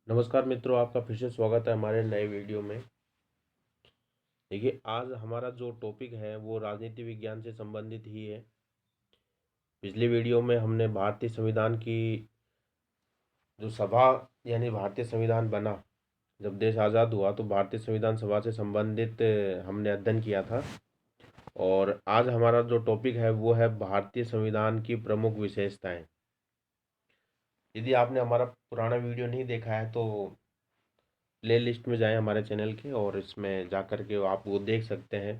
नमस्कार मित्रों, आपका फिर से स्वागत है हमारे नए वीडियो में। देखिए, आज हमारा जो टॉपिक है वो राजनीति विज्ञान से संबंधित ही है। पिछले वीडियो में हमने भारतीय संविधान की जो सभा यानी भारतीय संविधान बना, जब देश आज़ाद हुआ तो भारतीय संविधान सभा से संबंधित हमने अध्ययन किया था। और आज हमारा जो टॉपिक है वो है भारतीय संविधान की प्रमुख विशेषताएं। यदि आपने हमारा पुराना वीडियो नहीं देखा है तो प्ले लिस्ट में जाएं हमारे चैनल के, और इसमें जा कर के आप वो देख सकते हैं।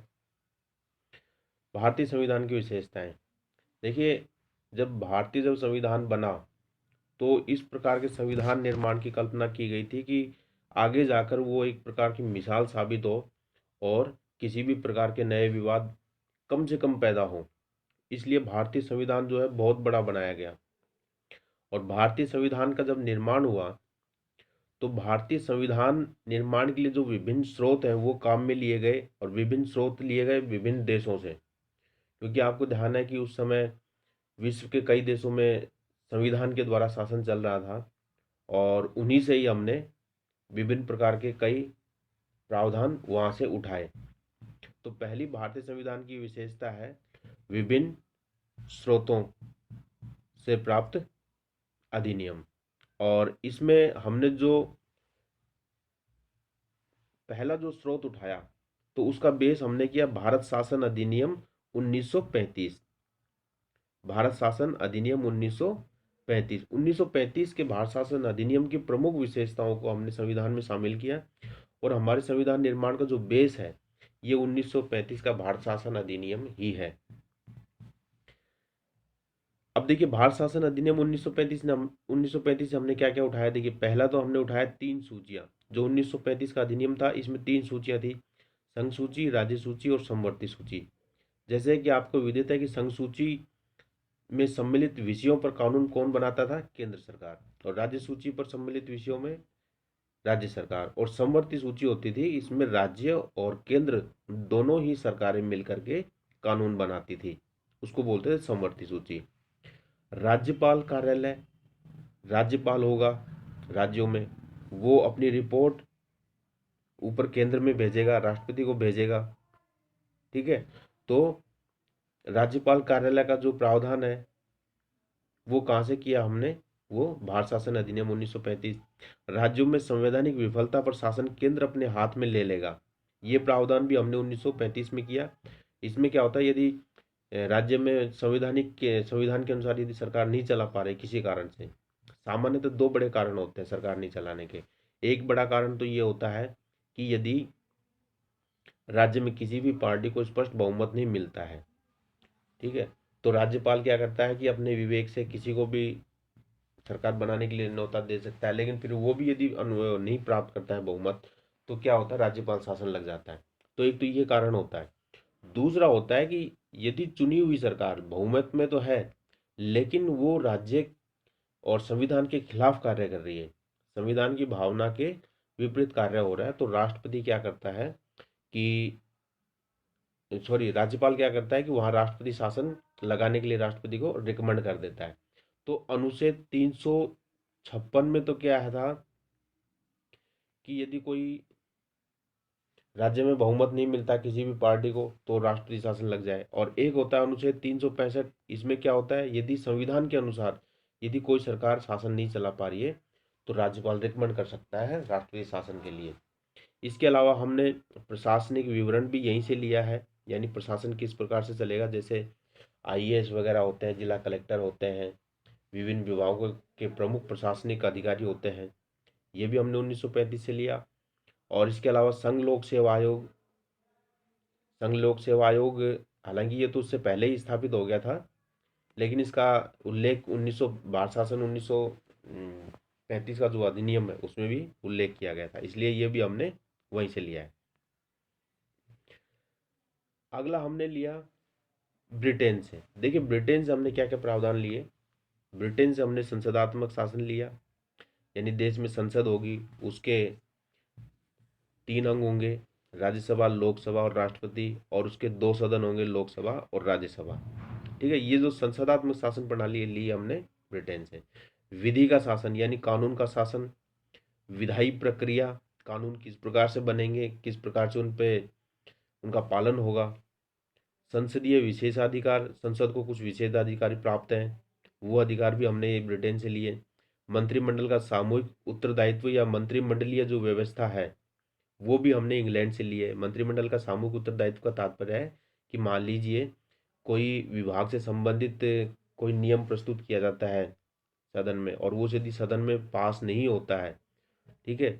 भारतीय संविधान की विशेषताएं देखिए, जब संविधान बना तो इस प्रकार के संविधान निर्माण की कल्पना की गई थी कि आगे जाकर वो एक प्रकार की मिसाल साबित हो और किसी भी प्रकार के नए विवाद कम से कम पैदा हो। इसलिए भारतीय संविधान जो है बहुत बड़ा बनाया गया। और भारतीय संविधान का जब निर्माण हुआ तो भारतीय संविधान निर्माण के लिए जो विभिन्न स्रोत हैं वो काम में लिए गए, और विभिन्न स्रोत लिए गए विभिन्न देशों से। क्योंकि आपको ध्यान है कि उस समय विश्व के कई देशों में संविधान के द्वारा शासन चल रहा था, और उन्हीं से ही हमने विभिन्न प्रकार के कई प्रावधान वहाँ से उठाए। तो पहली भारतीय संविधान की विशेषता है विभिन्न स्रोतों से प्राप्त अधिनियम। और इसमें हमने जो पहला जो स्रोत उठाया तो उसका बेस हमने किया भारत शासन अधिनियम 1935। भारत शासन अधिनियम 1935 के भारत शासन अधिनियम की प्रमुख विशेषताओं को हमने संविधान में शामिल किया। और हमारे संविधान निर्माण का जो बेस है ये 1935 का भारत शासन अधिनियम ही है। अब देखिए, भारत शासन अधिनियम 1935 से हमने क्या क्या उठाया। देखिए, पहला तो हमने उठाया 3 सूचियां। जो 1935 का अधिनियम था इसमें 3 सूचियां थी: संघ सूची, राज्य सूची और समवर्ती सूची। जैसे कि आपको विदित है कि संघ सूची में सम्मिलित विषयों पर कानून कौन बनाता था? केंद्र सरकार। और राज्य सूची पर सम्मिलित विषयों में राज्य सरकार। और समवर्ती सूची होती थी, इसमें राज्य और केंद्र दोनों ही सरकारें मिलकर के कानून बनाती थी, उसको बोलते थे समवर्ती सूची। राज्यपाल कार्यालय, राज्यपाल होगा राज्यों में, वो अपनी रिपोर्ट ऊपर केंद्र में भेजेगा, राष्ट्रपति को भेजेगा। ठीक है, तो राज्यपाल कार्यालय का जो प्रावधान है वो कहाँ से किया हमने? वो भारत शासन अधिनियम 1935। राज्यों में संवैधानिक विफलता पर शासन केंद्र अपने हाथ में ले लेगा, ये प्रावधान भी हमने 1935 में किया। इसमें क्या होता है, यदि राज्य में संविधान के अनुसार यदि सरकार नहीं चला पा रही किसी कारण से, सामान्यतः दो बड़े कारण होते हैं सरकार नहीं चलाने के। एक बड़ा कारण तो ये होता है कि यदि राज्य में किसी भी पार्टी को स्पष्ट बहुमत नहीं मिलता है, ठीक है, तो राज्यपाल क्या करता है कि अपने विवेक से किसी को भी सरकार बनाने के लिए न्योता दे सकता है। लेकिन फिर वो भी यदि नहीं प्राप्त करता है बहुमत, तो क्या होता है, राज्यपाल शासन लग जाता है। तो एक तो ये कारण होता है। दूसरा होता है कि यदि चुनी हुई सरकार बहुमत में तो है लेकिन वो राज्य और संविधान के खिलाफ कार्य कर रही है, संविधान की भावना के विपरीत कार्य हो रहा है, तो राष्ट्रपति क्या करता है कि राज्यपाल क्या करता है कि वहां राष्ट्रपति शासन लगाने के लिए राष्ट्रपति को रिकमेंड कर देता है। तो अनुच्छेद 356 में तो क्या है था कि यदि कोई राज्य में बहुमत नहीं मिलता किसी भी पार्टी को तो राष्ट्रपति शासन लग जाए। और एक होता है अनुच्छेद 365, इसमें क्या होता है, यदि संविधान के अनुसार यदि कोई सरकार शासन नहीं चला पा रही है तो राज्यपाल रिकमेंड कर सकता है राष्ट्रपति शासन के लिए। इसके अलावा हमने प्रशासनिक विवरण भी यहीं से लिया है, यानी प्रशासन किस प्रकार से चलेगा। जैसे आईएएस वगैरह होते हैं, जिला कलेक्टर होते हैं, विभिन्न विभागों के प्रमुख प्रशासनिक अधिकारी होते हैं, ये भी हमने 1935 से लिया। और इसके अलावा संघ लोक सेवा आयोग, हालांकि ये तो उससे पहले ही स्थापित हो गया था, लेकिन इसका उल्लेख 1900 भारत शासन 1935 का जो अधिनियम है उसमें भी उल्लेख किया गया था, इसलिए ये भी हमने वहीं से लिया है। अगला हमने लिया ब्रिटेन से। देखिए, ब्रिटेन से हमने क्या क्या प्रावधान लिए। ब्रिटेन से हमने संसदात्मक शासन लिया, यानी देश में संसद होगी, उसके 3 अंग होंगे: राज्यसभा, लोकसभा और राष्ट्रपति, और उसके 2 सदन होंगे, लोकसभा और राज्यसभा। ठीक है, ये जो संसदात्मक शासन प्रणाली ली हमने ब्रिटेन से। विधि का शासन यानी कानून का शासन, विधायी प्रक्रिया, कानून किस प्रकार से बनेंगे, किस प्रकार से उन पे उनका पालन होगा। संसदीय विशेषाधिकार, संसद को कुछ विशेषाधिकार प्राप्त हैं, वो अधिकार भी हमने ब्रिटेन से लिए। मंत्रिमंडल का सामूहिक उत्तरदायित्व या मंत्रिमंडलीय जो व्यवस्था है वो भी हमने इंग्लैंड से लिए। मंत्रिमंडल का सामूहिक उत्तरदायित्व का तात्पर्य है कि मान लीजिए कोई विभाग से संबंधित कोई नियम प्रस्तुत किया जाता है सदन में, और वो यदि सदन में पास नहीं होता है, ठीक है,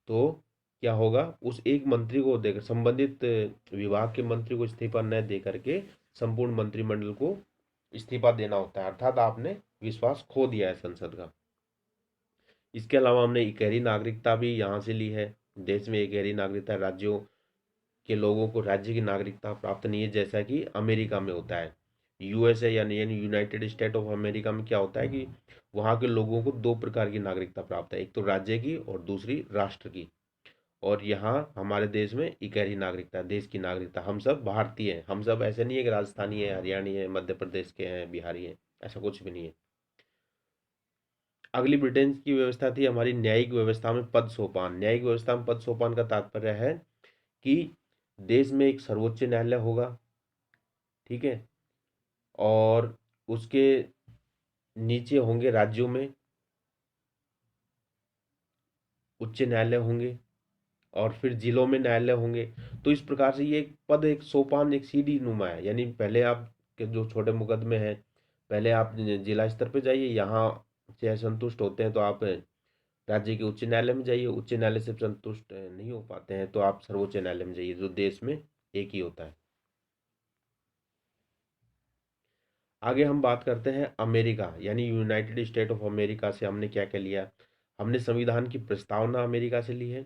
तो क्या होगा, उस एक मंत्री को देकर, संबंधित विभाग के मंत्री को इस्तीफा न दे करके संपूर्ण मंत्रिमंडल को इस्तीफा देना होता है, अर्थात आपने विश्वास खो दिया है संसद का। इसके अलावा हमने इकहरी नागरिकता भी यहाँ से ली है। देश में इकहरी नागरिकता राज्यों के लोगों को राज्य की नागरिकता प्राप्त नहीं है, जैसा कि अमेरिका में होता है। यूएसए यानी यूनाइटेड स्टेट ऑफ अमेरिका में क्या होता है कि वहाँ के लोगों को दो प्रकार की नागरिकता प्राप्त है, एक तो राज्य की और दूसरी राष्ट्र की। और यहाँ हमारे देश में इकहरी नागरिकता, देश की नागरिकता। हम सब भारतीय हैं, हम सब ऐसे नहीं है कि राजस्थानी है, हरियाणी है, मध्य प्रदेश के हैं, बिहारी हैं, ऐसा कुछ भी नहीं है। अगली ब्रिटेन की व्यवस्था थी हमारी न्यायिक व्यवस्था में पद सोपान। न्यायिक व्यवस्था में पद सोपान का तात्पर्य है कि देश में एक सर्वोच्च न्यायालय होगा, ठीक है, और उसके नीचे होंगे राज्यों में उच्च न्यायालय होंगे, और फिर जिलों में न्यायालय होंगे। तो इस प्रकार से ये एक पद, एक सोपान, एक सीढ़ी नुमा है। यानी पहले आप के जो छोटे मुकदमे हैं, पहले आप जिला स्तर पे जाइए, यहाँ से असंतुष्ट होते हैं तो आप राज्य के उच्च न्यायालय में जाइए, उच्च न्यायालय से संतुष्ट नहीं हो पाते हैं तो आप सर्वोच्च न्यायालय में जाइए, जो देश में एक ही होता है। आगे हम बात करते हैं अमेरिका, यानी यूनाइटेड स्टेट ऑफ अमेरिका से हमने क्या क्या लिया। हमने संविधान की प्रस्तावना अमेरिका से ली है,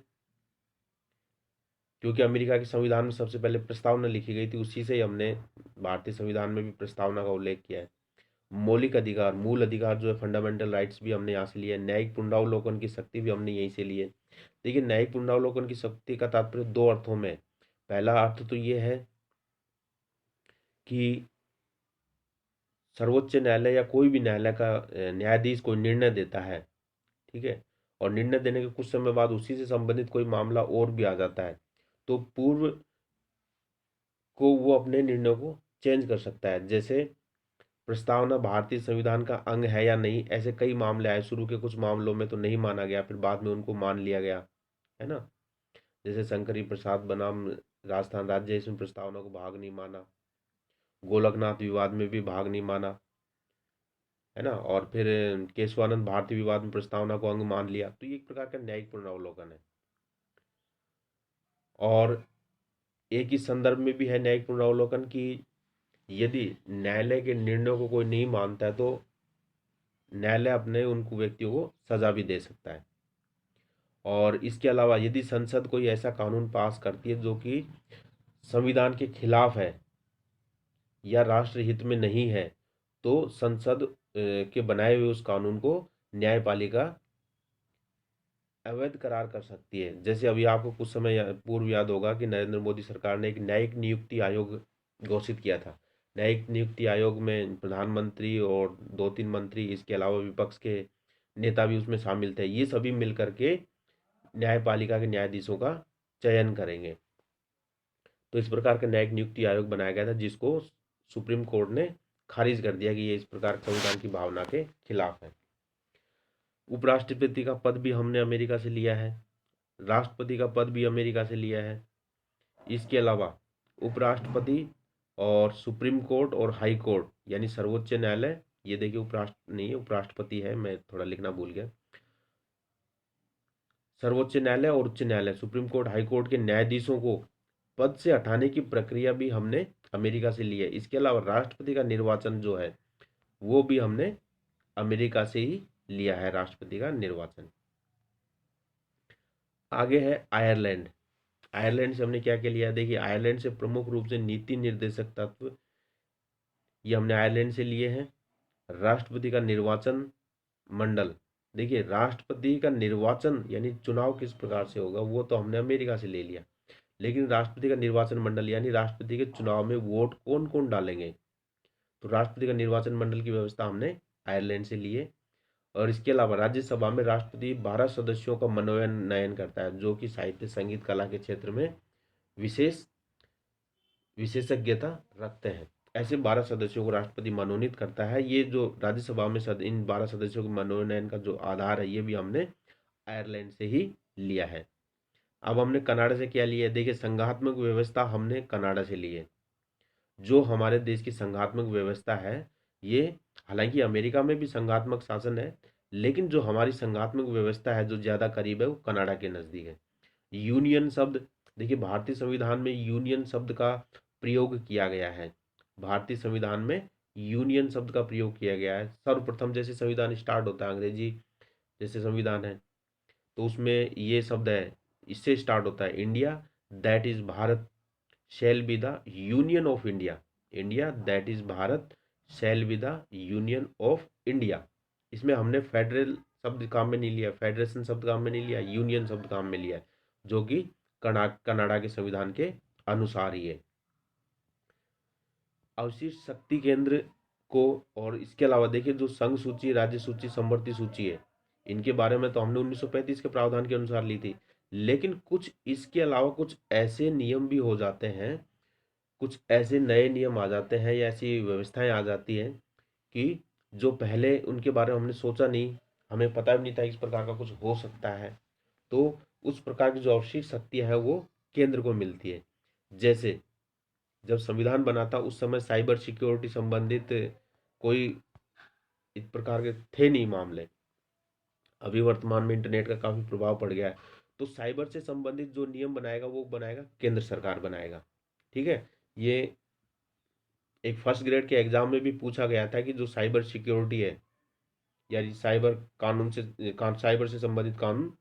क्योंकि अमेरिका के संविधान में सबसे पहले प्रस्तावना लिखी गई थी, उसी से ही हमने भारतीय संविधान में भी प्रस्तावना का उल्लेख किया है। मौलिक अधिकार, मूल अधिकार जो है, फंडामेंटल राइट्स भी हमने यहाँ से लिए। न्यायिक पुनरावलोकन की शक्ति भी हमने यहीं से लिए। देखिए, न्यायिक पुनरावलोकन की शक्ति का तात्पर्य दो अर्थों में। पहला अर्थ तो ये है कि सर्वोच्च न्यायालय या कोई भी न्यायालय का न्यायाधीश कोई निर्णय देता है, ठीक है, और निर्णय देने के कुछ समय बाद उसी से संबंधित कोई मामला और भी आ जाता है, तो पूर्व को वो अपने निर्णय को चेंज कर सकता है। जैसे प्रस्तावना भारतीय संविधान का अंग है या नहीं, ऐसे कई मामले आए। शुरू के कुछ मामलों में तो नहीं माना गया, फिर बाद में उनको मान लिया गया, है ना। जैसे शंकरी प्रसाद बनाम राजस्थान राज्य, इसमें प्रस्तावना को भाग नहीं माना। गोलकनाथ विवाद में भी भाग नहीं माना, है ना। और फिर केशवानंद भारती विवाद में प्रस्तावना को अंग मान लिया। तो ये एक प्रकार का न्यायिक पुनरावलोकन है। और एक ही संदर्भ में भी है न्यायिक पुनरावलोकन की, यदि न्यायालय के निर्णयों को कोई नहीं मानता है तो न्यायालय अपने उन व्यक्तियों को सजा भी दे सकता है। और इसके अलावा यदि संसद कोई ऐसा कानून पास करती है जो कि संविधान के खिलाफ है या राष्ट्रहित में नहीं है, तो संसद के बनाए हुए उस कानून को न्यायपालिका अवैध करार कर सकती है। जैसे अभी आपको कुछ समय पूर्व याद होगा कि नरेंद्र मोदी सरकार ने एक न्यायिक नियुक्ति आयोग घोषित किया था। न्यायिक नियुक्ति आयोग में प्रधानमंत्री और दो तीन मंत्री, इसके अलावा विपक्ष के नेता भी उसमें शामिल थे। ये सभी मिल करके न्यायपालिका के न्यायाधीशों का चयन करेंगे। तो इस प्रकार का न्यायिक नियुक्ति आयोग बनाया गया था, जिसको सुप्रीम कोर्ट ने खारिज कर दिया कि ये इस प्रकार संविधान की भावना के खिलाफ है। उपराष्ट्रपति का पद भी हमने अमेरिका से लिया है, राष्ट्रपति का पद भी अमेरिका से लिया है। इसके अलावा उपराष्ट्रपति और सुप्रीम कोर्ट और हाई कोर्ट, यानी सर्वोच्च न्यायालय, ये देखिए उपराष्ट्र नहीं है, उपराष्ट्रपति है, मैं थोड़ा लिखना भूल गया। सर्वोच्च न्यायालय और उच्च न्यायालय, सुप्रीम कोर्ट, हाई कोर्ट के न्यायाधीशों को पद से हटाने की प्रक्रिया भी हमने अमेरिका से ली है। इसके अलावा राष्ट्रपति का निर्वाचन जो है वो भी हमने अमेरिका से ही लिया है, राष्ट्रपति का निर्वाचन। आगे है आयरलैंड। आयरलैंड से हमने क्या क्या लिया, देखिए आयरलैंड से प्रमुख रूप से नीति निर्देशक तत्व ये हमने आयरलैंड से लिए हैं। राष्ट्रपति का निर्वाचन मंडल, देखिए राष्ट्रपति का निर्वाचन यानी चुनाव किस प्रकार से होगा वो तो हमने अमेरिका से ले लिया, लेकिन राष्ट्रपति का निर्वाचन मंडल यानी राष्ट्रपति के चुनाव में वोट कौन कौन डालेंगे, तो राष्ट्रपति का निर्वाचन मंडल की व्यवस्था हमने आयरलैंड से लिए। और इसके अलावा राज्यसभा में राष्ट्रपति 12 सदस्यों का मनोनयन करता है, जो कि साहित्य, संगीत, कला के क्षेत्र में विशेष विशेषज्ञता रखते हैं। ऐसे 12 सदस्यों को राष्ट्रपति मनोनीत करता है। ये जो राज्यसभा में इन 12 सदस्यों के मनोनयन का जो आधार है, ये भी हमने आयरलैंड से ही लिया है। अब हमने कनाडा से क्या लिया है? देखिए, संघात्मक व्यवस्था हमने कनाडा से ली है। जो हमारे देश की संघात्मक व्यवस्था है, ये हालांकि अमेरिका में भी संघात्मक शासन है, लेकिन जो हमारी संघात्मक व्यवस्था है जो ज़्यादा करीब है, वो कनाडा के नज़दीक है। यूनियन शब्द, देखिए भारतीय संविधान में यूनियन शब्द का प्रयोग किया गया है। भारतीय संविधान में यूनियन शब्द का प्रयोग किया गया है। सर्वप्रथम जैसे संविधान स्टार्ट होता है, अंग्रेजी जैसे संविधान है, तो उसमें ये शब्द है, इससे स्टार्ट होता है, India that is Bharat shall be the union of India. India that is Bharat shall be the union of India. इसमें हमने फेडरल शब्द काम में नहीं लिया, फेडरेशन शब्द काम में नहीं लिया, यूनियन शब्द काम में लिया है, जो कि कनाडा के संविधान के अनुसार ही है। अवशिष्ट शक्ति केंद्र को, और इसके अलावा देखिए जो संघ सूची, राज्य सूची, समवर्ती सूची है, इनके बारे में तो हमने 1935 के प्रावधान के अनुसार ली थी, लेकिन कुछ इसके अलावा कुछ ऐसे नियम भी हो जाते हैं, कुछ ऐसे नए नियम आ जाते हैं या ऐसी व्यवस्थाएं आ जाती हैं कि जो पहले उनके बारे में हमने सोचा नहीं, हमें पता भी नहीं था इस प्रकार का कुछ हो सकता है, तो उस प्रकार की जो अवशिष्ट शक्ति है वो केंद्र को मिलती है। जैसे जब संविधान बना था उस समय साइबर सिक्योरिटी संबंधित कोई इस प्रकार के थे नहीं मामले। अभी वर्तमान में इंटरनेट का काफी प्रभाव पड़ गया है, तो साइबर से संबंधित जो नियम बनाएगा वो बनाएगा केंद्र सरकार बनाएगा। ठीक है, ये एक फर्स्ट ग्रेड के एग्जाम में भी पूछा गया था कि जो साइबर सिक्योरिटी है या साइबर कानून से साइबर से संबंधित कानून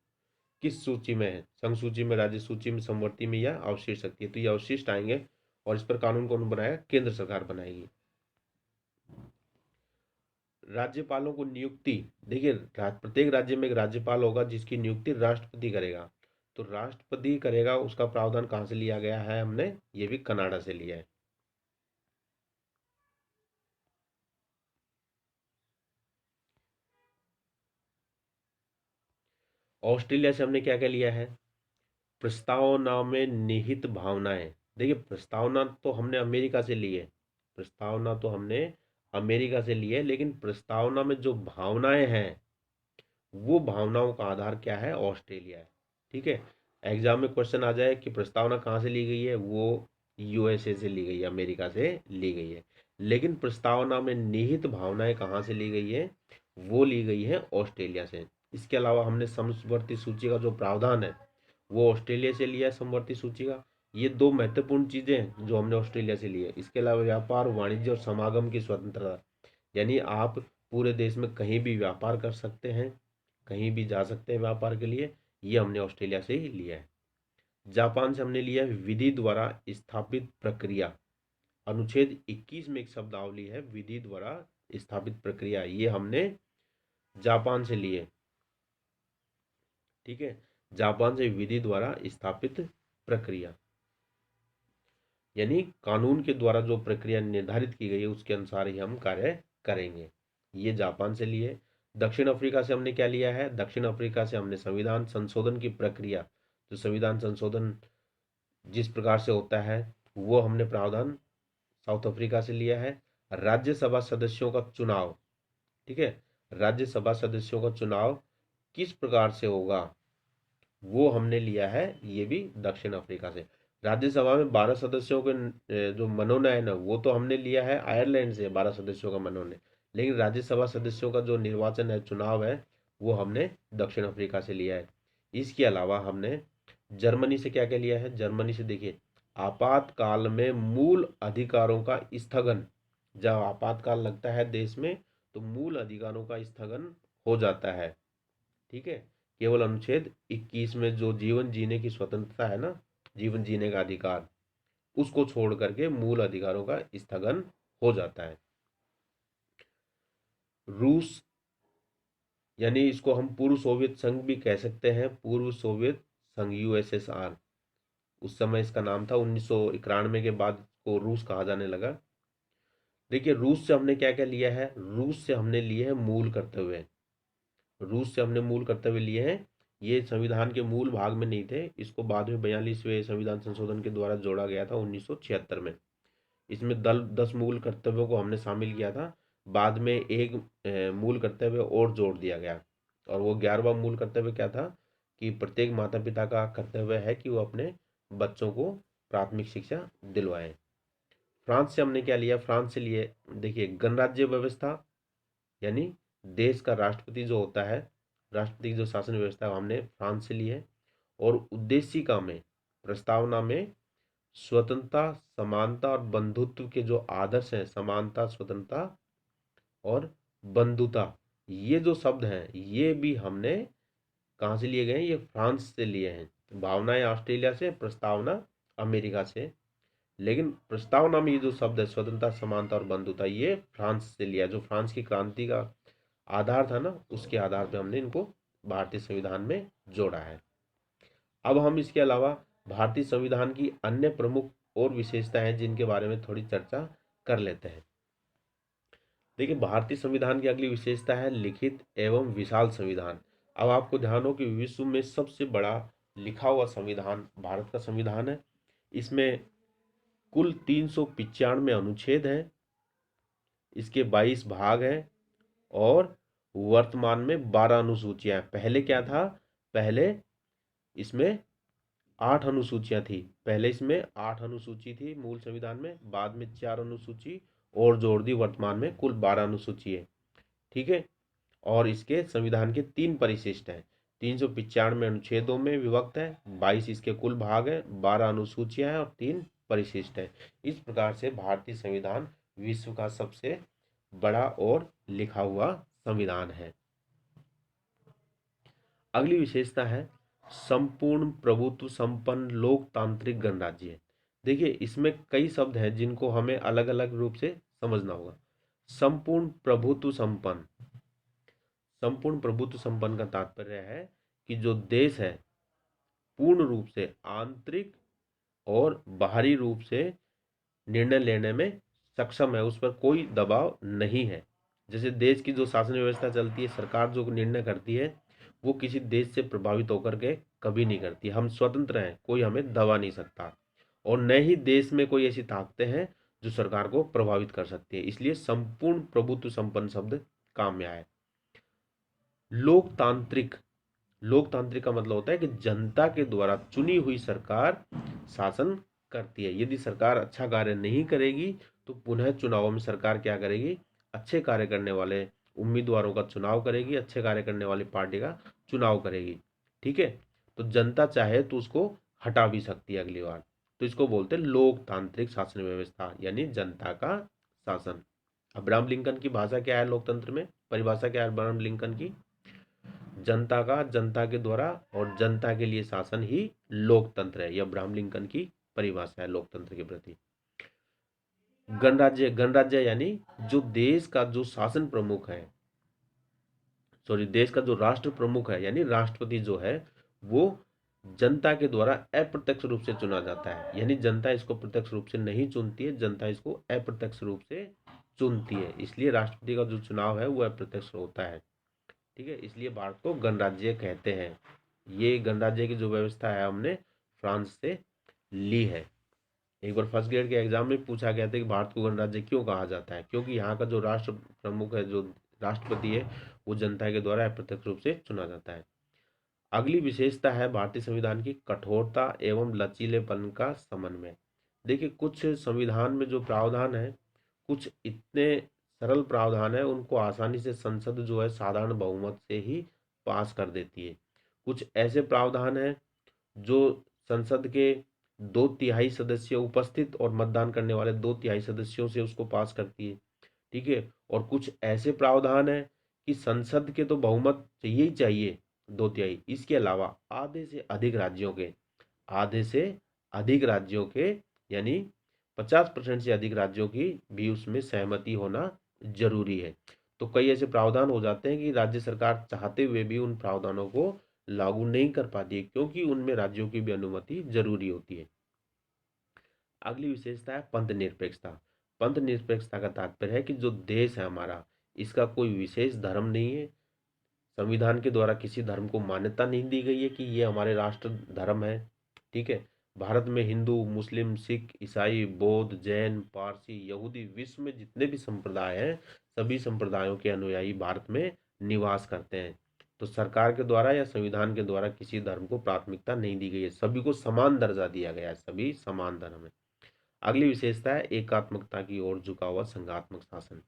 किस सूची में है, संघ सूची में, राज्य सूची में, समवर्ती में या अवशिष्ट शक्ति है, तो ये अवशिष्ट आएंगे और इस पर कानून कौन बनाएगा? केंद्र सरकार बनाएगी। राज्यपालों को नियुक्ति, देखिए प्रत्येक राज्य में एक राज्यपाल होगा जिसकी नियुक्ति राष्ट्रपति करेगा, तो राष्ट्रपति करेगा, उसका प्रावधान कहाँ से लिया गया है? हमने ये भी कनाडा से लिया है। ऑस्ट्रेलिया से हमने क्या क्या लिया है? प्रस्तावना में निहित भावनाएं। देखिए प्रस्तावना तो हमने अमेरिका से ली है, प्रस्तावना तो हमने अमेरिका से ली है, लेकिन प्रस्तावना में जो भावनाएं हैं वो भावनाओं का आधार क्या है? ऑस्ट्रेलिया है। ठीक है, एग्जाम में क्वेश्चन आ जाए कि प्रस्तावना कहाँ से ली गई है, वो यूएसए से ली गई है, अमेरिका से ली गई है, लेकिन प्रस्तावना में निहित भावनाएं कहाँ से ली गई है? वो ली गई है ऑस्ट्रेलिया से। इसके अलावा हमने समवर्ती सूची का जो प्रावधान है वो ऑस्ट्रेलिया से लिया है, समवर्ती सूची का। ये दो महत्वपूर्ण चीजें हैं जो हमने ऑस्ट्रेलिया से ली है। इसके अलावा व्यापार, वाणिज्य और समागम की स्वतंत्रता, यानी आप पूरे देश में कहीं भी व्यापार कर सकते हैं, कहीं भी जा सकते हैं व्यापार के लिए, ये हमने ऑस्ट्रेलिया से ही लिया है। जापान से हमने लिया है विधि द्वारा स्थापित प्रक्रिया। अनुच्छेद 21 में एक शब्दावली है विधि द्वारा स्थापित प्रक्रिया, ये हमने जापान से लिए। ठीक है, जापान से विधि द्वारा स्थापित प्रक्रिया, यानी कानून के द्वारा जो प्रक्रिया निर्धारित की गई है उसके अनुसार ही हम कार्य करेंगे, ये जापान से लिए। दक्षिण अफ्रीका से हमने क्या लिया है? दक्षिण अफ्रीका से हमने संविधान संशोधन की प्रक्रिया, जो संविधान संशोधन जिस प्रकार से होता है वो हमने प्रावधान साउथ अफ्रीका से लिया है। राज्यसभा सदस्यों का चुनाव, ठीक है, राज्यसभा सदस्यों का चुनाव किस प्रकार से होगा वो हमने लिया है, ये भी दक्षिण अफ्रीका से। राज्यसभा में 12 सदस्यों के जो मनोनयन है वो तो हमने लिया है आयरलैंड से, 12 सदस्यों का मनोनयन, लेकिन राज्यसभा सदस्यों का जो निर्वाचन है, चुनाव है, वो हमने दक्षिण अफ्रीका से लिया है। इसके अलावा हमने जर्मनी से क्या क्या लिया है? जर्मनी से देखिए, आपातकाल में मूल अधिकारों का स्थगन, जब आपातकाल लगता है देश में तो मूल अधिकारों का स्थगन हो जाता है। ठीक है, केवल अनुच्छेद 21 में जो जीवन जीने की स्वतंत्रता है ना, जीवन जीने का अधिकार, उसको छोड़ करके मूल अधिकारों का स्थगन हो जाता है। रूस, यानी इसको हम पूर्व सोवियत संघ भी कह सकते हैं, पूर्व सोवियत संघ, यूएसएसआर, उस समय इसका नाम था। 1991 के बाद को रूस कहा जाने लगा। देखिए रूस से हमने क्या क्या लिया है? रूस से हमने लिए हैं मूल कर्तव्य। रूस से हमने मूल कर्तव्य लिए हैं। ये संविधान के मूल भाग में नहीं थे, इसको बाद में 42वें संविधान संशोधन के द्वारा जोड़ा गया था 1976 में। इसमें 10 मूल कर्तव्यों को हमने शामिल किया था। बाद में एक मूल कर्तव्य और जोड़ दिया गया, और वो 11वां मूल कर्तव्य क्या था कि प्रत्येक माता पिता का कर्तव्य है कि वो अपने बच्चों को प्राथमिक शिक्षा दिलवाएं। फ्रांस से हमने क्या लिया, फ्रांस से लिए देखिए गणराज्य व्यवस्था, यानी देश का राष्ट्रपति जो होता है, राष्ट्रपति की जो शासन व्यवस्था है, हमने फ्रांस से ली है। और उद्देशिका में, प्रस्तावना में स्वतंत्रता, समानता और बंधुत्व के जो आदर्श हैं, समानता, स्वतंत्रता और बंधुता, ये जो शब्द हैं ये भी हमने कहाँ से लिए गए हैं, ये फ्रांस से लिए हैं। भावनाएं ऑस्ट्रेलिया से, प्रस्तावना अमेरिका से। लेकिन प्रस्तावना में ये जो शब्द है स्वतंत्रता, समानता और बंधुता, ये फ्रांस से लिया, जो फ्रांस की क्रांति का आधार था ना, उसके आधार पे हमने इनको भारतीय संविधान में जोड़ा है। अब हम इसके अलावा भारतीय संविधान की अन्य प्रमुख और विशेषताएं हैं जिनके बारे में थोड़ी चर्चा कर लेते हैं। देखिए भारतीय संविधान की अगली विशेषता है लिखित एवं विशाल संविधान। अब आपको ध्यान हो कि विश्व में सबसे बड़ा लिखा हुआ संविधान भारत का संविधान है। इसमें कुल 395 अनुच्छेद हैं, इसके 22 भाग हैं, और वर्तमान में 12 अनुसूचियां हैं। पहले क्या था, पहले इसमें 8 अनुसूचियां थी। पहले इसमें 8 अनुसूची थी मूल संविधान में, बाद में 4 अनुसूची और जोड़ दी, वर्तमान में कुल 12 अनुसूची है। ठीक है। और इसके संविधान के 3 परिशिष्ट हैं। 395 अनुच्छेदों में विभक्त है, 22 इसके कुल भाग हैं, 12 अनुसूचियां हैं और 3 परिशिष्ट है। इस प्रकार से भारतीय संविधान विश्व का सबसे बड़ा और लिखा हुआ संविधान है। अगली विशेषता है संपूर्ण प्रभुत्व संपन्न लोकतांत्रिक गणराज्य। देखिए इसमें कई शब्द हैं जिनको हमें अलग अलग रूप से समझना होगा। संपूर्ण प्रभुत्व संपन्न, संपूर्ण प्रभुत्व संपन्न का तात्पर्य है कि जो देश है पूर्ण रूप से आंतरिक और बाहरी रूप से निर्णय लेने में सक्षम है, उस पर कोई दबाव नहीं है। जैसे देश की जो शासन व्यवस्था चलती है, सरकार जो निर्णय करती है वो किसी देश से प्रभावित होकर के कभी नहीं करती। हम स्वतंत्र हैं, कोई हमें दबा नहीं सकता, और न ही देश में कोई ऐसी ताकतें हैं जो सरकार को प्रभावित कर सकती है। इसलिए संपूर्ण प्रभुत्व संपन्न शब्द काम में आए। लोकतांत्रिक, लोकतांत्रिक का मतलब होता है कि जनता के द्वारा चुनी हुई सरकार शासन करती है। यदि सरकार अच्छा कार्य नहीं करेगी तो पुनः चुनावों में सरकार क्या करेगी, अच्छे कार्य करने वाले उम्मीदवारों का चुनाव करेगी, अच्छे कार्य करने वाली पार्टी का चुनाव करेगी। ठीक है। तो जनता चाहे तो उसको हटा भी सकती है अगली बार। तो इसको बोलते हैं लोकतांत्रिक शासन व्यवस्था, यानी जनता का शासन। अब्राहम लिंकन की भाषा क्या है लोकतंत्र में, परिभाषा क्या है अब्राहम लिंकन की, जनता का, जनता के द्वारा और जनता के लिए शासन ही लोकतंत्र है। यह अब्राहम लिंकन की परिभाषा है लोकतंत्र के प्रति। गणराज्य, गणराज्य यानी जो देश का जो शासन प्रमुख है, सॉरी देश का जो राष्ट्र प्रमुख है यानी राष्ट्रपति जो है, वो जनता के द्वारा अप्रत्यक्ष रूप से चुना जाता है। यानी जनता इसको प्रत्यक्ष रूप से नहीं चुनती है, जनता इसको अप्रत्यक्ष रूप से चुनती है। इसलिए राष्ट्रपति का जो चुनाव है वो अप्रत्यक्ष होता है। ठीक है। इसलिए भारत को गणराज्य कहते हैं। ये गणराज्य की जो व्यवस्था है हमने फ्रांस से ली है। एक बार फर्स्ट ग्रेड के एग्जाम में पूछा गया था कि भारत को गणराज्य क्यों कहा जाता है, क्योंकि यहाँ का जो राष्ट्र प्रमुख है, जो राष्ट्रपति है, वो जनता के द्वारा अप्रत्यक्ष रूप से चुना जाता है। अगली विशेषता है भारतीय संविधान की कठोरता एवं लचीलेपन का समन्वय। देखिए कुछ संविधान में जो प्रावधान है, कुछ इतने सरल प्रावधान है, उनको आसानी से संसद जो है साधारण बहुमत से ही पास कर देती है। कुछ ऐसे प्रावधान है जो संसद के 2/3 सदस्य उपस्थित और मतदान करने वाले 2/3 सदस्यों से उसको पास करती है। ठीक है। और कुछ ऐसे प्रावधान है कि संसद के तो बहुमत चाहिए ही चाहिए 2/3, इसके अलावा आधे से अधिक राज्यों के यानी 50% से अधिक राज्यों की भी उसमें सहमति होना जरूरी है। तो कई ऐसे प्रावधान हो जाते हैं कि राज्य सरकार चाहते हुए भी उन प्रावधानों को लागू नहीं कर पाती है, क्योंकि उनमें राज्यों की भी अनुमति जरूरी होती है। अगली विशेषता है पंथ निरपेक्षता। पंथ निरपेक्षता का तात्पर्य है कि जो देश है हमारा, इसका कोई विशेष धर्म नहीं है, संविधान के द्वारा किसी धर्म को मान्यता नहीं दी गई है कि ये हमारे राष्ट्र धर्म है। ठीक है। भारत में हिंदू, मुस्लिम, सिख, ईसाई, बौद्ध, जैन, पारसी, यहूदी, विश्व में जितने भी संप्रदाय हैं सभी संप्रदायों के अनुयायी भारत में निवास करते हैं। तो सरकार के द्वारा या संविधान के द्वारा किसी धर्म को प्राथमिकता नहीं दी गई है, सभी को समान दर्जा दिया गया है, सभी समान धर्म है। अगली विशेषता है एकात्मकता की ओर झुका हुआ संघात्मक शासन।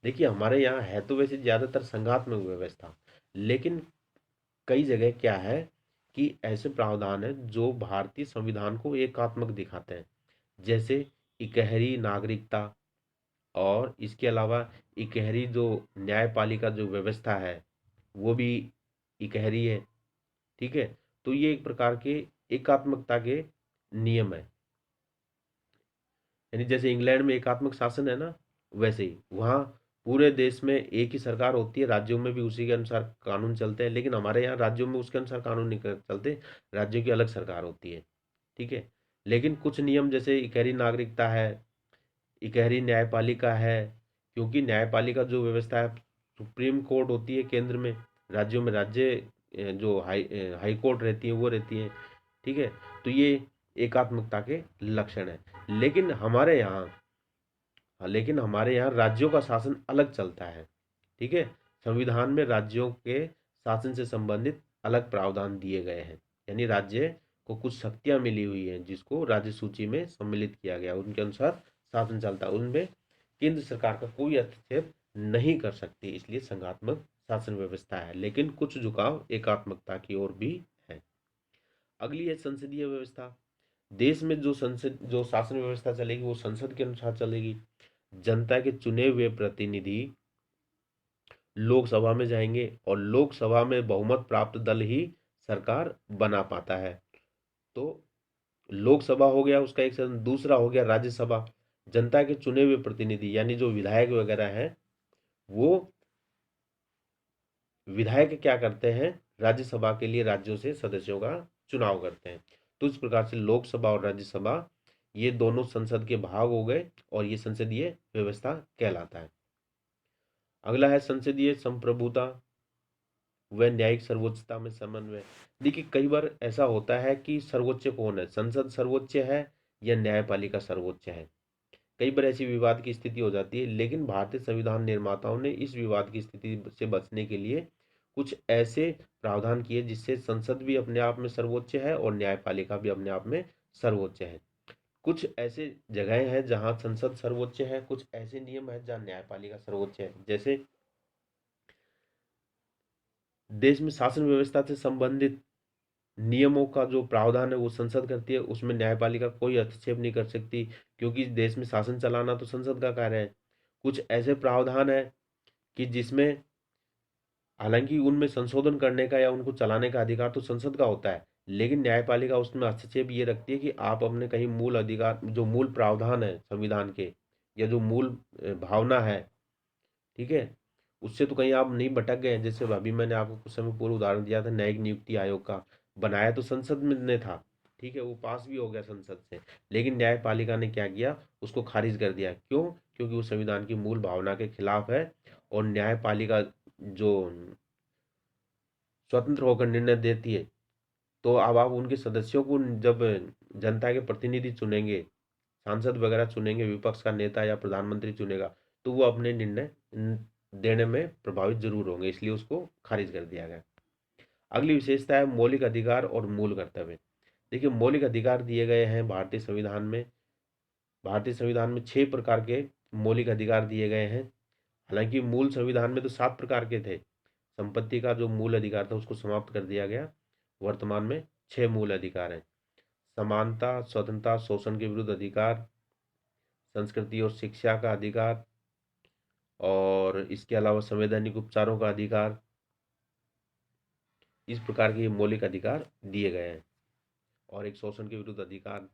देखिए हमारे यहाँ है तो वैसे ज्यादातर संघात्मक व्यवस्था, लेकिन कई जगह क्या है कि ऐसे प्रावधान है जो भारतीय संविधान को एकात्मक दिखाते हैं, जैसे इकहरी नागरिकता, और इसके अलावा इकहरी जो न्यायपालिका जो व्यवस्था है वो भी इकहरी है। ठीक है। तो ये एक प्रकार के एकात्मकता के नियम है, यानी जैसे इंग्लैंड में एकात्मक शासन है ना, वैसे ही वहाँ पूरे देश में एक ही सरकार होती है, राज्यों में भी उसी के अनुसार कानून चलते हैं, लेकिन हमारे यहाँ राज्यों में उसके अनुसार कानून नहीं चलते, राज्यों की अलग सरकार होती है। ठीक है। लेकिन कुछ नियम जैसे इकहरी नागरिकता है, इकहरी न्यायपालिका है, क्योंकि न्यायपालिका जो व्यवस्था है सुप्रीम कोर्ट होती है केंद्र में, राज्यों में राज्य जो हाई कोर्ट रहती है वो रहती है। ठीक है। तो ये एकात्मकता के लक्षण है। लेकिन हमारे यहाँ लेकिन हमारे यहाँ राज्यों का शासन अलग चलता है। ठीक है। संविधान में राज्यों के शासन से संबंधित अलग प्रावधान दिए गए हैं, यानी राज्य को कुछ शक्तियां मिली हुई हैं जिसको राज्य सूची में सम्मिलित किया गया, उनके अनुसार शासन चलता है, उनमें केंद्र सरकार का कोई हस्तक्षेप नहीं कर सकती, इसलिए संघात्मक शासन व्यवस्था है। लेकिन कुछ झुकाव एकात्मकता की ओर भी है। अगली है संसदीय व्यवस्था। देश में जो शासन व्यवस्था चलेगी वो संसद के अनुसार चलेगी। जनता के चुने हुए प्रतिनिधि लोकसभा में जाएंगे और लोकसभा में बहुमत प्राप्त दल ही सरकार बना पाता है। तो लोकसभा हो गया उसका एक सदन, दूसरा हो गया राज्यसभा। जनता के चुने हुए प्रतिनिधि यानी जो विधायक वगैरह हैं वो विधायक क्या करते हैं, राज्यसभा के लिए राज्यों से सदस्यों का चुनाव करते हैं। तो इस प्रकार से लोकसभा और राज्यसभा ये दोनों संसद के भाग हो गए और ये संसदीय व्यवस्था कहलाता है। अगला है संसदीय संप्रभुता व न्यायिक सर्वोच्चता में समन्वय। देखिए कई बार ऐसा होता है कि सर्वोच्च कौन है, संसद सर्वोच्च है या न्यायपालिका सर्वोच्च है। कई बार ऐसी विवाद की स्थिति हो जाती है, लेकिन भारतीय संविधान निर्माताओं ने इस विवाद की स्थिति से बचने के लिए कुछ ऐसे प्रावधान किए जिससे संसद भी अपने आप में सर्वोच्च है और न्यायपालिका भी अपने आप में सर्वोच्च है। कुछ ऐसे जगहें हैं जहां संसद सर्वोच्च है, कुछ ऐसे नियम है जहां न्यायपालिका सर्वोच्च है। जैसे देश में शासन व्यवस्था से संबंधित नियमों का जो प्रावधान है वो संसद करती है, उसमें न्यायपालिका कोई हस्तक्षेप नहीं कर सकती, क्योंकि देश में शासन चलाना तो संसद का कार्य है। कुछ ऐसे प्रावधान है कि जिसमें हालांकि उनमें संशोधन करने का या उनको चलाने का अधिकार तो संसद का होता है, लेकिन न्यायपालिका उसमें हस्तक्षेप ये रखती है कि आप अपने कहीं मूल अधिकार जो मूल प्रावधान है संविधान के या जो मूल भावना है, ठीक है, उससे तो कहीं आप नहीं भटक गए। जैसे अभी मैंने आपको कुछ समय पूर्व उदाहरण दिया था न्यायिक नियुक्ति आयोग का, बनाया तो संसद में ने था, ठीक है, वो पास भी हो गया संसद से, लेकिन न्यायपालिका ने क्या किया, उसको खारिज कर दिया। क्यों? क्योंकि वो संविधान की मूल भावना के खिलाफ है। और न्यायपालिका जो स्वतंत्र होकर निर्णय देती है, तो अब आप उनके सदस्यों को जब जनता के प्रतिनिधि चुनेंगे, सांसद वगैरह चुनेंगे, विपक्ष का नेता या प्रधानमंत्री चुनेगा, तो वो अपने निर्णय देने में प्रभावित जरूर होंगे, इसलिए उसको खारिज कर दिया गया। अगली विशेषता है मौलिक अधिकार और मूल कर्तव्य। देखिए मौलिक अधिकार दिए गए हैं भारतीय संविधान में। भारतीय संविधान में 6 प्रकार के मौलिक अधिकार दिए गए हैं। हालांकि मूल संविधान में तो 7 प्रकार के थे, संपत्ति का जो मूल अधिकार था उसको समाप्त कर दिया गया। वर्तमान में 6 मूल अधिकार हैं। समानता, स्वतंत्रता, शोषण के विरुद्ध अधिकार, संस्कृति और शिक्षा का अधिकार, और इसके अलावा संवैधानिक उपचारों का अधिकार। इस प्रकार के मौलिक अधिकार दिए गए हैं, और एक शोषण के विरुद्ध अधिकार।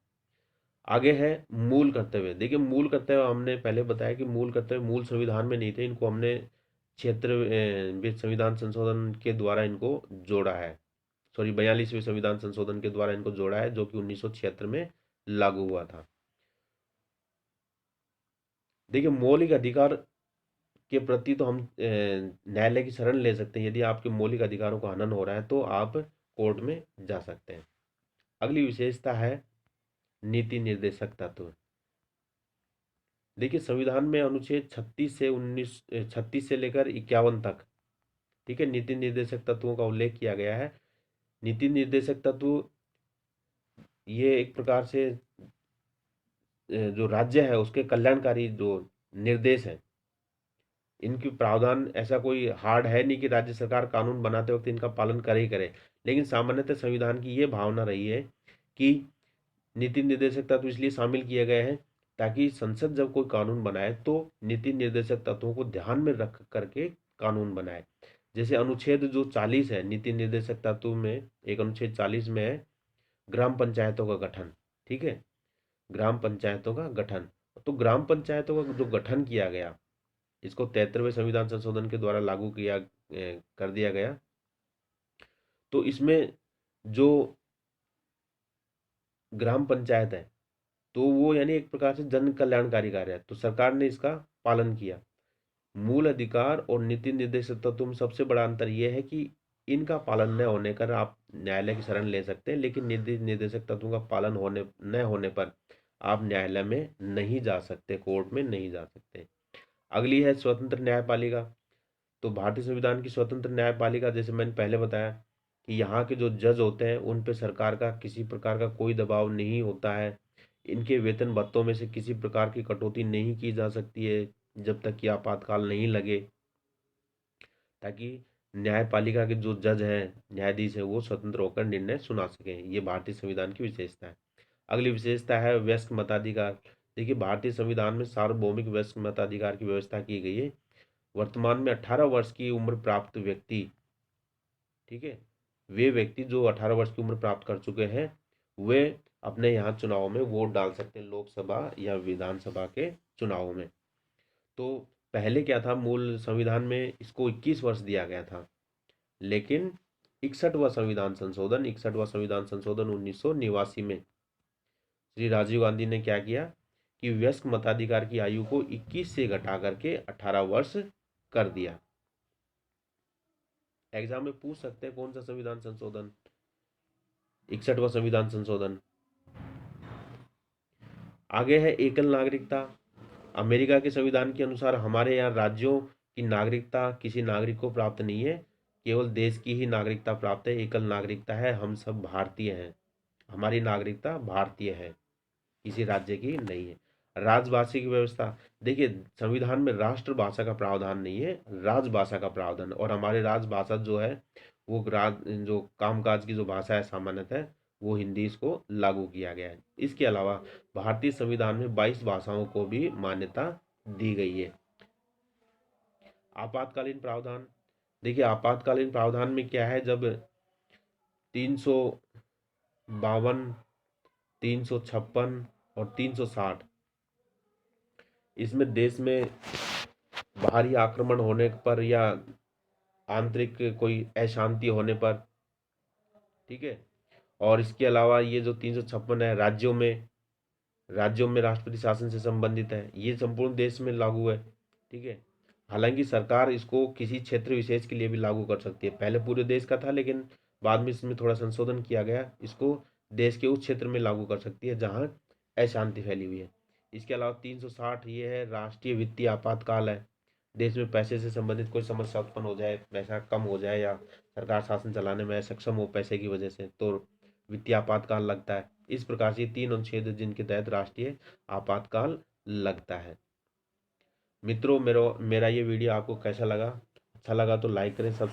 आगे है मूल कर्तव्य। देखिए मूल कर्तव्य हमने पहले बताया कि मूल कर्तव्य मूल संविधान में नहीं थे, इनको हमने क्षेत्र संविधान संशोधन के द्वारा इनको जोड़ा है, सॉरी 42वें संविधान संशोधन के द्वारा इनको जोड़ा है, जो कि 1976 में लागू हुआ था। देखिए मौलिक अधिकार के प्रति तो हम न्यायालय की शरण ले सकते हैं। यदि आपके मौलिक अधिकारों का हनन हो रहा है तो आप कोर्ट में जा सकते हैं। अगली विशेषता है नीति निर्देशक तत्व। देखिए संविधान में अनुच्छेद 36 से लेकर 51 तक, ठीक है, नीति निर्देशक तत्वों का उल्लेख किया गया है। नीति निर्देशक तत्व ये एक प्रकार से जो राज्य है उसके कल्याणकारी जो निर्देश है, इनकी प्रावधान ऐसा कोई हार्ड है नहीं कि राज्य सरकार कानून बनाते वक्त इनका पालन करे ही करे। लेकिन सामान्यतः संविधान की ये भावना रही है कि नीति निर्देशक तत्व इसलिए शामिल किए गए हैं ताकि संसद जब कोई कानून बनाए तो नीति निर्देशक तत्वों को ध्यान में रख करके कानून बनाए। जैसे अनुच्छेद जो 40 है नीति निर्देशक तत्व में, एक अनुच्छेद 40 में है ग्राम पंचायतों का गठन, ठीक है, ग्राम पंचायतों का गठन। तो ग्राम पंचायतों का जो गठन किया गया, इसको 73वें संविधान संशोधन के द्वारा लागू कर दिया गया। तो इसमें जो ग्राम पंचायत है तो वो यानी एक प्रकार से जन कल्याणकारी कार्य है, तो सरकार ने इसका पालन किया। मूल अधिकार और नीति निर्देशक तत्व में सबसे बड़ा अंतर यह है कि इनका पालन न होने पर आप न्यायालय की शरण ले सकते हैं, लेकिन नीति निर्देशक तत्वों का पालन न होने पर आप न्यायालय में नहीं जा सकते, कोर्ट में नहीं जा सकते। अगली है स्वतंत्र न्यायपालिका। तो भारतीय संविधान की स्वतंत्र न्यायपालिका, जैसे मैंने पहले बताया कि यहाँ के जो जज होते हैं उन पे सरकार का किसी प्रकार का कोई दबाव नहीं होता है। इनके वेतन भत्तों में से किसी प्रकार की कटौती नहीं की जा सकती है जब तक कि आपातकाल नहीं लगे, ताकि न्यायपालिका के जो जज हैं, न्यायाधीश है, वो स्वतंत्र होकर निर्णय सुना सकें। ये भारतीय संविधान की विशेषता है। अगली विशेषता है वयस्क मताधिकार। देखिए भारतीय संविधान में सार्वभौमिक वयस्क मताधिकार की व्यवस्था की गई है। वर्तमान में 18 वर्ष की उम्र प्राप्त व्यक्ति, ठीक है, वे व्यक्ति जो 18 वर्ष की उम्र प्राप्त कर चुके हैं वे अपने यहाँ चुनाव में वोट डाल सकते हैं, लोकसभा या विधानसभा के चुनाव में। तो पहले क्या था, मूल संविधान में इसको 21 वर्ष दिया गया था, लेकिन 61वां संविधान संशोधन 1989 में श्री राजीव गांधी ने क्या किया कि वयस्क मताधिकार की आयु को 21 से घटा करके 18 वर्ष कर दिया। एग्जाम में पूछ सकते हैं कौन सा संविधान संशोधन, 61वां संविधान संशोधन। आगे है एकल नागरिकता। अमेरिका के संविधान के अनुसार हमारे यहाँ राज्यों की नागरिकता किसी नागरिक को प्राप्त नहीं है, केवल देश की ही नागरिकता प्राप्त है। एकल नागरिकता है, हम सब भारतीय हैं, हमारी नागरिकता भारतीय है, किसी राज्य की नहीं है। राजभाषा की व्यवस्था, देखिए संविधान में राष्ट्रभाषा का प्रावधान नहीं है, राजभाषा का प्रावधान। और हमारे राजभाषा जो है वो जो कामकाज की जो भाषा है सामान्यतः वो हिंदी, इसको लागू किया गया है। इसके अलावा भारतीय संविधान में 22 भाषाओं को भी मान्यता दी गई है। आपातकालीन प्रावधान, देखिए आपातकालीन प्रावधान में क्या है, जब 352, 356 और 360, इसमें देश में बाहरी आक्रमण होने पर या आंतरिक कोई अशांति होने पर, ठीक है, और इसके अलावा ये जो 356 है राज्यों में राष्ट्रपति शासन से संबंधित है, ये संपूर्ण देश में लागू है, ठीक है। हालांकि सरकार इसको किसी क्षेत्र विशेष के लिए भी लागू कर सकती है। पहले पूरे देश का था, लेकिन बाद में इसमें थोड़ा संशोधन किया गया, इसको देश के उस क्षेत्र में लागू कर सकती है जहां अशांति फैली हुई है। इसके अलावा 360 ये है राष्ट्रीय वित्तीय आपातकाल है। देश में पैसे से संबंधित कोई समस्या उत्पन्न हो जाए, पैसा कम हो जाए या सरकार शासन चलाने में असक्षम हो पैसे की वजह से, तो वित्तीय आपातकाल लगता है। इस प्रकार से 3 अनुच्छेद जिनके तहत राष्ट्रीय आपातकाल लगता है। मित्रों, मेरा ये वीडियो आपको कैसा लगा? अच्छा लगा तो लाइक करें, सब्सक्राइब